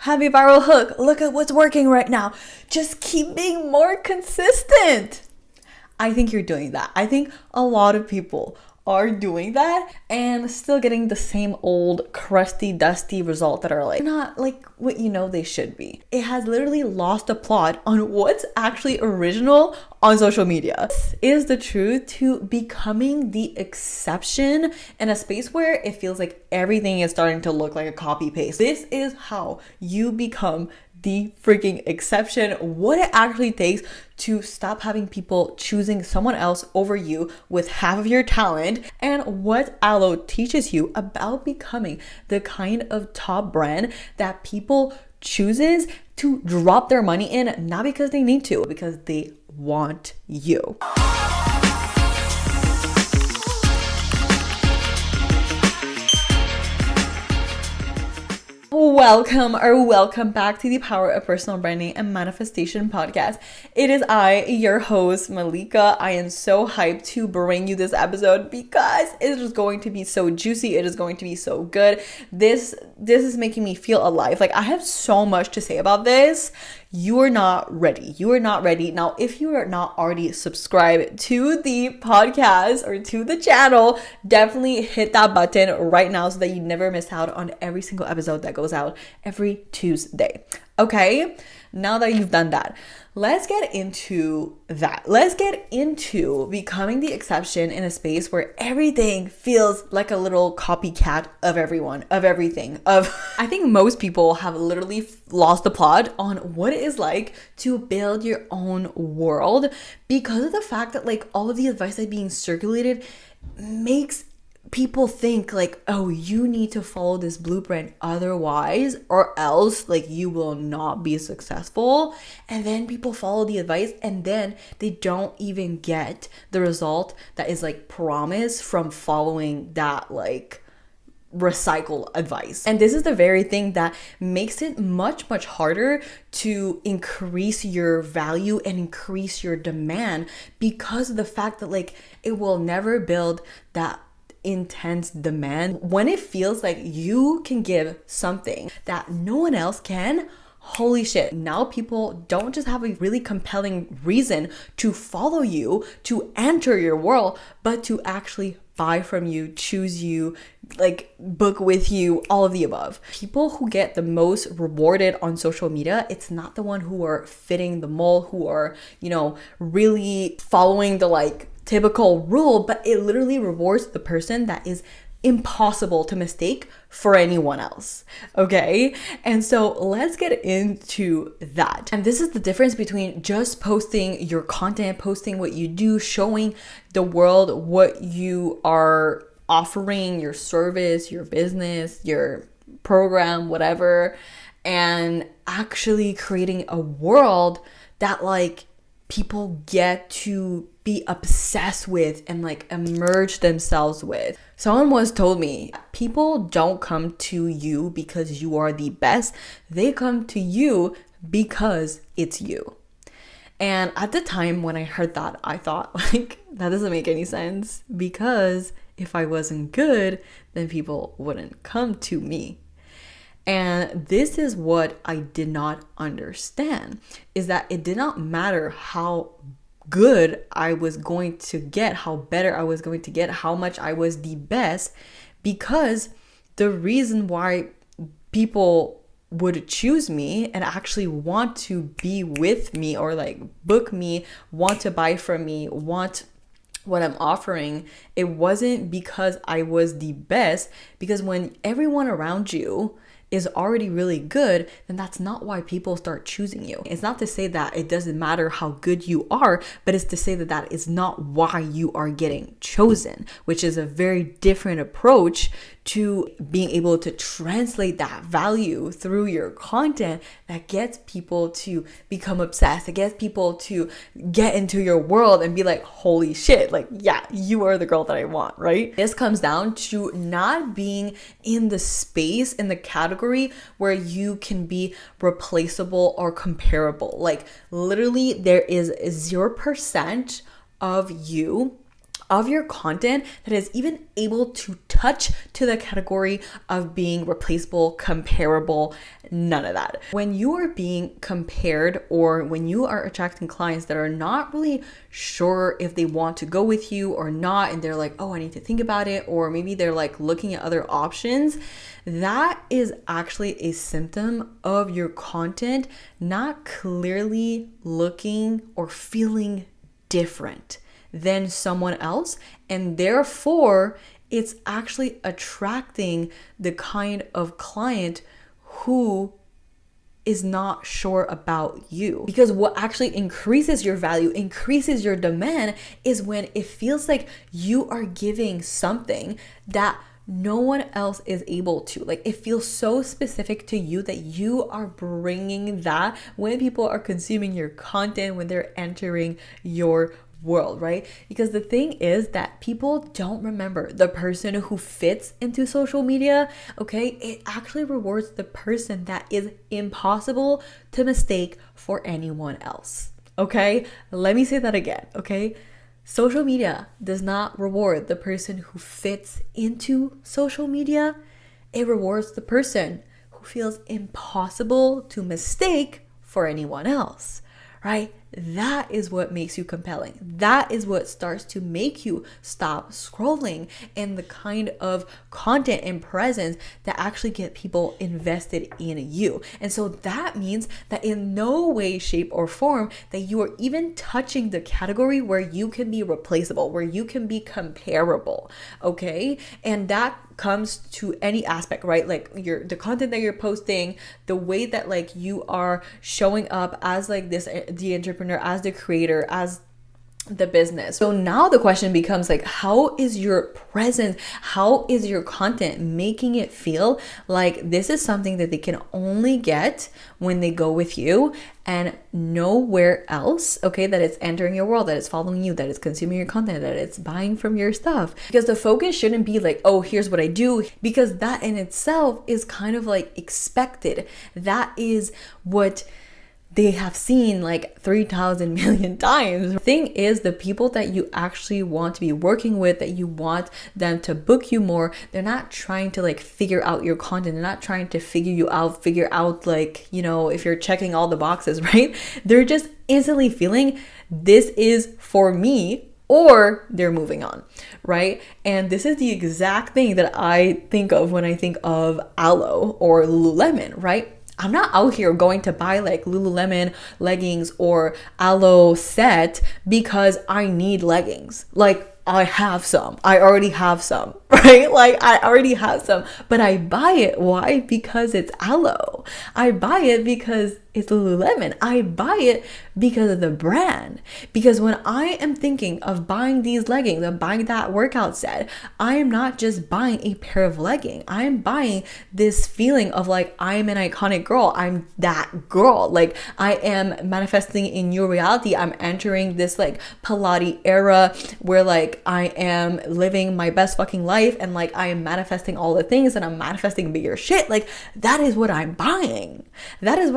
have a viral hook. Look at what's working right now. Just keep being more consistent. I think you're doing that. I think a lot of people are doing that and still getting the same old crusty, dusty result that are like not like what you know they should be. It has literally lost the plot on what's actually original on social media. This is the truth to becoming the exception in a space where it feels like everything is starting to look like a copy paste. This is how you become the freaking exception, what it actually takes to stop having people choosing someone else over you with half of your talent, and what Aloe teaches you about becoming the kind of top brand that people chooses to drop their money in, not because they need to, because they want you. Welcome back to the Power of Personal Branding and Manifestation podcast. It is I, your host, Malika. I am so hyped to bring you this episode because it is going to be so juicy. It is going to be so good. This is making me feel alive. Like, I have so much to say about this. You are not ready. You are not ready. Now, if you are not already subscribed to the podcast or to the channel, definitely hit that button right now so that you never miss out on every single episode that goes out every Tuesday. Okay? Now that you've done that, let's get into that. Let's get into becoming the exception in a space where everything feels like a little copycat of everyone, of everything. I think most people have literally lost the plot on what it is like to build your own world because of the fact that like all of the advice that's being circulated makes people think like, oh, you need to follow this blueprint otherwise or else like you will not be successful. And then people follow the advice and then they don't even get the result that is like promised from following that like recycle advice. And this is the very thing that makes it much harder to increase your value and increase your demand, because of the fact that like it will never build that intense demand. When it feels like you can give something that no one else can, holy shit, now people don't just have a really compelling reason to follow you, to enter your world, but to actually buy from you, choose you, like book with you, all of the above. People who get the most rewarded on social media, it's not the one who are fitting the mold, who are, you know, really following the like typical rule, but it literally rewards the person that is impossible to mistake for anyone else. Okay? And so let's get into that. And this is the difference between just posting your content, posting what you do, showing the world what you are offering, your service, your business, your program, whatever, and actually creating a world that like people get to be obsessed with and like immerse themselves with. Someone once told me, people don't come to you because you are the best. They come to you because it's you. And at the time when I heard that, I thought like, that doesn't make any sense, because if I wasn't good, then people wouldn't come to me. And this is what I did not understand, is that it did not matter how good I was going to get, how better I was going to get, how much I was the best, because the reason why people would choose me and actually want to be with me or like book me, want to buy from me, want what I'm offering, it wasn't because I was the best, because when everyone around you is already really good, then that's not why people start choosing you. It's not to say that it doesn't matter how good you are, but it's to say that that is not why you are getting chosen, which is a very different approach to being able to translate that value through your content that gets people to become obsessed, that gets people to get into your world and be like, holy shit, like, yeah, you are the girl that I want, right? This comes down to not being in the space, in the category where you can be replaceable or comparable. Like literally there is 0% of you, of your content that is even able to touch to the category of being replaceable, comparable, none of that. When you are being compared, or when you are attracting clients that are not really sure if they want to go with you or not, and they're like, oh, I need to think about it, or maybe they're like looking at other options, that is actually a symptom of your content not clearly looking or feeling different than someone else, and therefore it's actually attracting the kind of client who is not sure about you. Because what actually increases your value, increases your demand, is when it feels like you are giving something that no one else is able to. Like, it feels so specific to you that you are bringing that when people are consuming your content, when they're entering your world, right? Because the thing is that people don't remember the person who fits into social media, okay? It actually rewards the person that is impossible to mistake for anyone else, okay? Let me say that again, okay? Social media does not reward the person who fits into social media. It rewards the person who feels impossible to mistake for anyone else, right? That is what makes you compelling. That is what starts to make you stop scrolling, and the kind of content and presence that actually get people invested in you. And so that means that in no way, shape, or form that you are even touching the category where you can be replaceable, where you can be comparable, okay? And that comes to any aspect, right? Like the content that you're posting, the way that like you are showing up as like the entrepreneur, as the creator, as the business. So now the question becomes like, how is your presence, how is your content making it feel like this is something that they can only get when they go with you and nowhere else, okay? That it's entering your world, that it's following you, that it's consuming your content, that it's buying from your stuff. Because the focus shouldn't be like, oh, here's what I do, because that in itself is kind of like expected. That is what they have seen like 3,000 million times. The thing is, the people that you actually want to be working with, that you want them to book you more, they're not trying to like figure out your content. They're not trying to figure out like, you know, if you're checking all the boxes, right? They're just instantly feeling this is for me, or they're moving on, right? And this is the exact thing that I think of when I think of Aloe or Lululemon, right? I'm not out here going to buy like Lululemon leggings or Aloe set because I need leggings. Like, I already have some, right? Like, I already have some, but I buy it. Why? Because it's Aloe. I buy it because it's Lululemon. I buy it because of the brand. Because when I am thinking of buying these leggings and buying that workout set, I am not just buying a pair of leggings. I am buying this feeling of like, I'm an iconic girl. I'm that girl. Like, I am manifesting in new reality. I'm entering this like Pilates era where like I am living my best fucking life, and like I am manifesting all the things, and I'm manifesting bigger shit. Like, that is what I'm buying. That is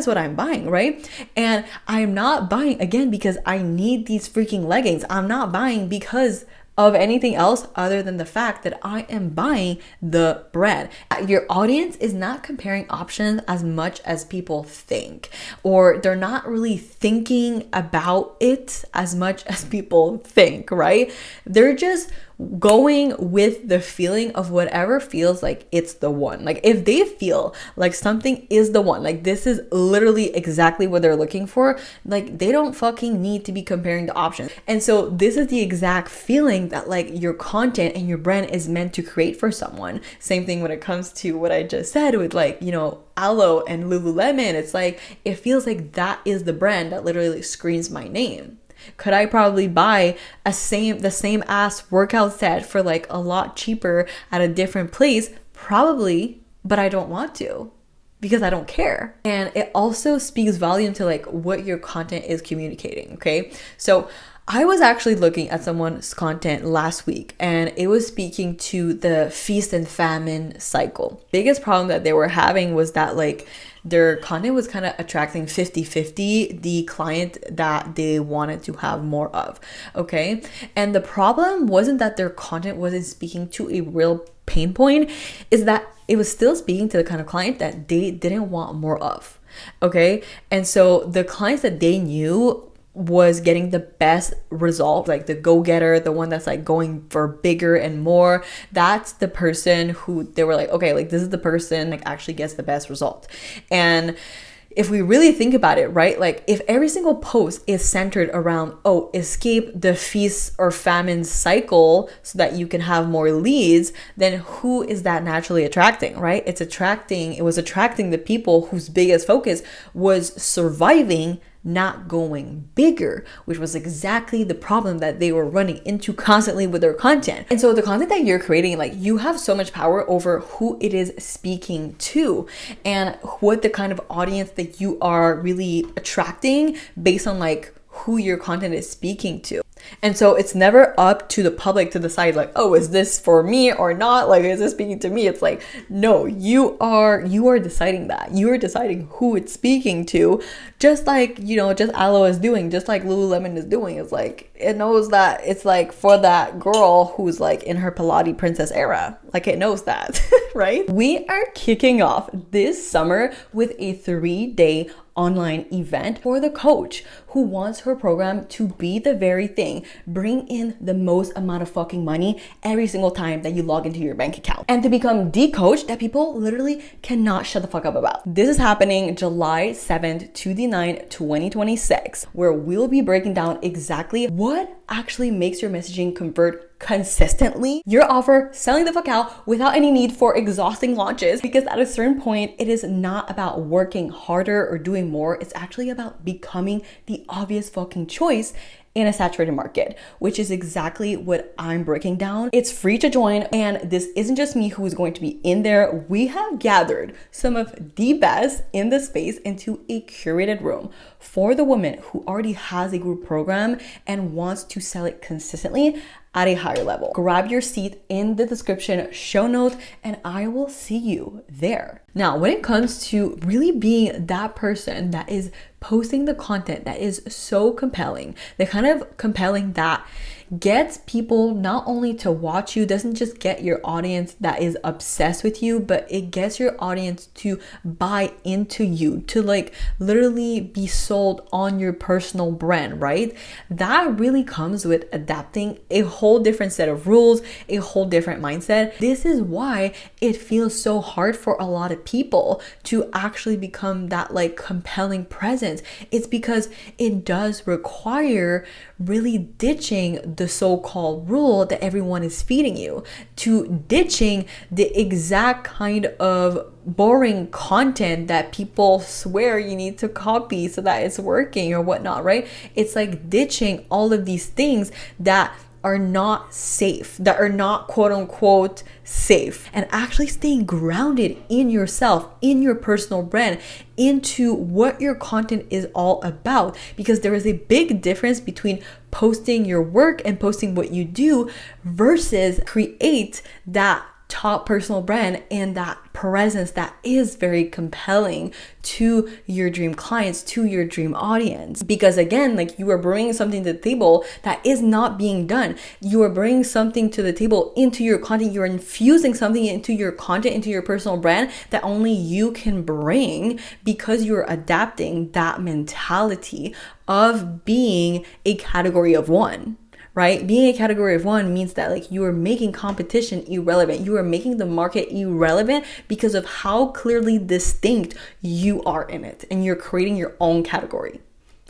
what I'm buying, right? And I'm not buying again because I need these freaking leggings. I'm not buying because of anything else other than the fact that I am buying the brand. Your audience is not comparing options as much as people think, or they're not really thinking about it as much as people think, right? They're just going with the feeling of whatever feels like it's the one. Like, if they feel like something is the one, like this is literally exactly what they're looking for, like they don't fucking need to be comparing the options. And so this is the exact feeling that like your content and your brand is meant to create for someone. Same thing when it comes to what I just said with like, you know, Aloe and Lululemon. It's like, it feels like that is the brand that literally screams my name. Could I probably buy the same ass workout set for like a lot cheaper at a different place? Probably, but I don't want to because I don't care. And it also speaks volume to like what your content is communicating, okay? So I was actually looking at someone's content last week, and it was speaking to the feast and famine cycle. Biggest problem that they were having was that like their content was kind of attracting 50-50 the client that they wanted to have more of. Okay. And the problem wasn't that their content wasn't speaking to a real pain point, is that it was still speaking to the kind of client that they didn't want more of. Okay. And so the clients that they knew was getting the best result, like the go-getter, the one that's like going for bigger and more, that's the person who they were like, okay, like this is the person like actually gets the best result. And if we really think about it, right, like if every single post is centered around, oh, escape the feast or famine cycle so that you can have more leads, then who is that naturally attracting, right? It was attracting the people whose biggest focus was surviving, not going bigger, which was exactly the problem that they were running into constantly with their content. And so the content that you're creating, like you have so much power over who it is speaking to and what the kind of audience that you are really attracting based on like who your content is speaking to. And so it's never up to the public to decide like, oh, is this for me or not? Like, is this speaking to me? It's like, no, you are deciding that. You are deciding who it's speaking to, just like, just Aloe is doing, just like Lululemon is doing. It's like, it knows that it's like for that girl who's like in her Pilates princess era. Like it knows that, right? We are kicking off this summer with a 3-day online event for the coach who wants her program to be the very thing, bring in the most amount of fucking money every single time that you log into your bank account, and to become the coach that people literally cannot shut the fuck up about. This is happening July 7th to the 9th, 2026, where we'll be breaking down exactly what actually makes your messaging convert consistently, your offer selling the fuck out without any need for exhausting launches, because at a certain point it is not about working harder or doing more. It's actually about becoming the obvious fucking choice in a saturated market, which is exactly what I'm breaking down. It's free to join, and this isn't just me who is going to be in there. We have gathered some of the best in the space into a curated room for the woman who already has a group program and wants to sell it consistently at a higher level. Grab your seat in the description show notes, and I will see you there. Now, when it comes to really being that person that is posting the content that is so compelling, the kind of compelling that gets people not only to watch you, doesn't just get your audience that is obsessed with you, but it gets your audience to buy into you, to like literally be sold on your personal brand, right? That really comes with adapting a whole different set of rules, a whole different mindset. This is why it feels so hard for a lot of people to actually become that like compelling presence. It's because it does require really ditching the so-called rule that everyone is feeding you, to ditching the exact kind of boring content that people swear you need to copy so that it's working or whatnot, right? It's like ditching all of these things that are not safe, that are not quote unquote safe, and actually staying grounded in yourself, in your personal brand, into what your content is all about. Because there is a big difference between posting your work and posting what you do versus create that top personal brand and that presence that is very compelling to your dream clients, to your dream audience. Because again, like you are bringing something to the table that is not being done. You are bringing something to the table into your content. You're infusing something into your content, into your personal brand that only you can bring, because you're adapting that mentality of being a category of one. Right? Being a category of one means that like you are making competition irrelevant. You are making the market irrelevant because of how clearly distinct you are in it, and you're creating your own category.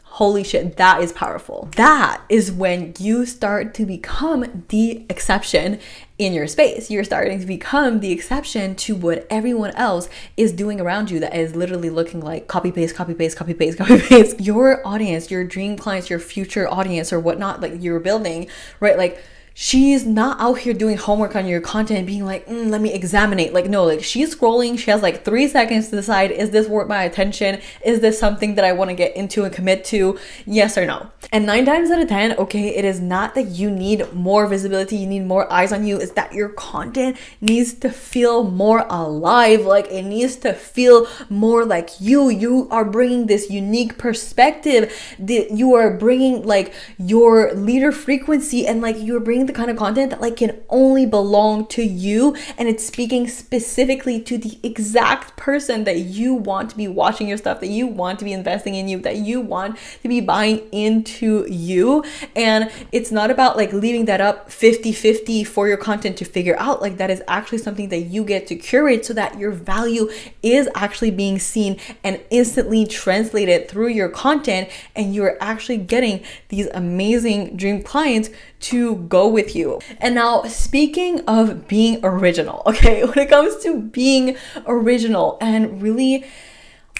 Holy shit, that is powerful. That is when you start to become the exception in your space. You're starting to become the exception to what everyone else is doing around you that is literally looking like copy paste, copy paste, copy paste, copy paste. Your audience, your dream clients, your future audience or whatnot, like you're building, right? Like she's not out here doing homework on your content and being like, let me examine it. Like, no, like she's scrolling. She has like 3 seconds to decide, is this worth my attention? Is this something that I want to get into and commit to? Yes or no? And 9 times out of 10, okay, it is not that you need more visibility, you need more eyes on you. It's that your content needs to feel more alive. Like it needs to feel more like you are bringing this unique perspective, that you are bringing like your leader frequency, and like you're bringing the kind of content that like can only belong to you, and it's speaking specifically to the exact person that you want to be watching your stuff, that you want to be investing in you, that you want to be buying into you. And it's not about like leaving that up 50-50 for your content to figure out. Like that is actually something that you get to curate so that your value is actually being seen and instantly translated through your content, and you're actually getting these amazing dream clients to go with you. And now, speaking of being original, okay, when it comes to being original and really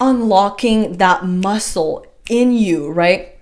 unlocking that muscle in you, right?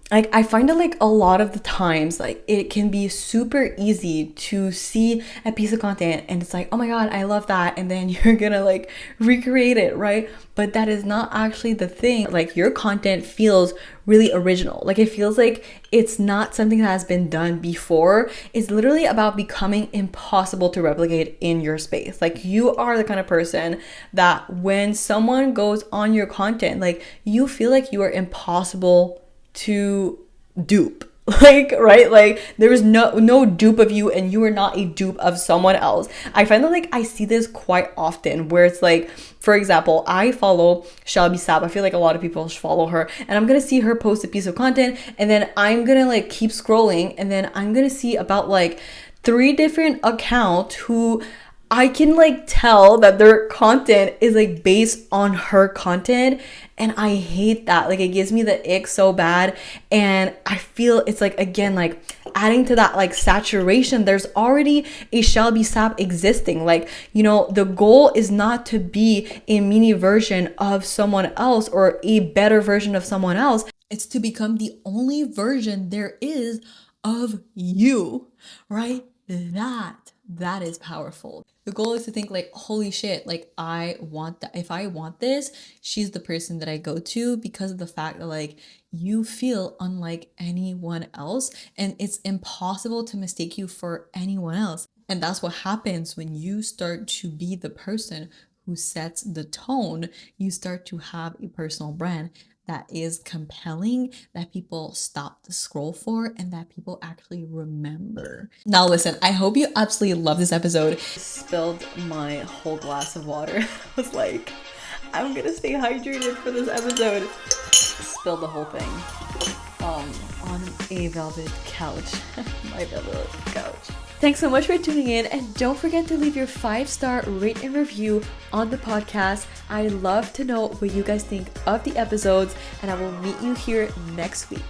Like I find that like a lot of the times, like it can be super easy to see a piece of content and it's like, oh my God, I love that. And then you're gonna like recreate it, right? But that is not actually the thing. Like your content feels really original. Like it feels like it's not something that has been done before. It's literally about becoming impossible to replicate in your space. Like you are the kind of person that when someone goes on your content, like you feel like you are impossible to dupe. Like, right? Like there is no dupe of you, and you are not a dupe of someone else. I find that like I see this quite often where it's like, for example, I follow Shelby Sapp. I feel like a lot of people follow her, and I'm gonna see her post a piece of content, and then I'm gonna like keep scrolling, and then I'm gonna see about like 3 different accounts who I can like tell that their content is like based on her content, and I hate that. Like it gives me the ick so bad, and I feel it's like, again, like adding to that like saturation. There's already a Shelby Sapp existing. Like, you know, the goal is not to be a mini version of someone else or a better version of someone else. It's to become the only version there is of you, right? That is powerful. The goal is to think like, holy shit, like I want that. If I want this, she's the person that I go to, because of the fact that like you feel unlike anyone else, and it's impossible to mistake you for anyone else. And that's what happens when you start to be the person who sets the tone. You start to have a personal brand that is compelling, that people stop to scroll for, and that people actually remember. Now listen, I hope you absolutely love this episode. I spilled my whole glass of water. I was like, I'm gonna stay hydrated for this episode. Spilled the whole thing on a velvet couch. My velvet couch. Thanks so much for tuning in, and don't forget to leave your 5-star rate and review on the podcast. I love to know what you guys think of the episodes, and I will meet you here next week.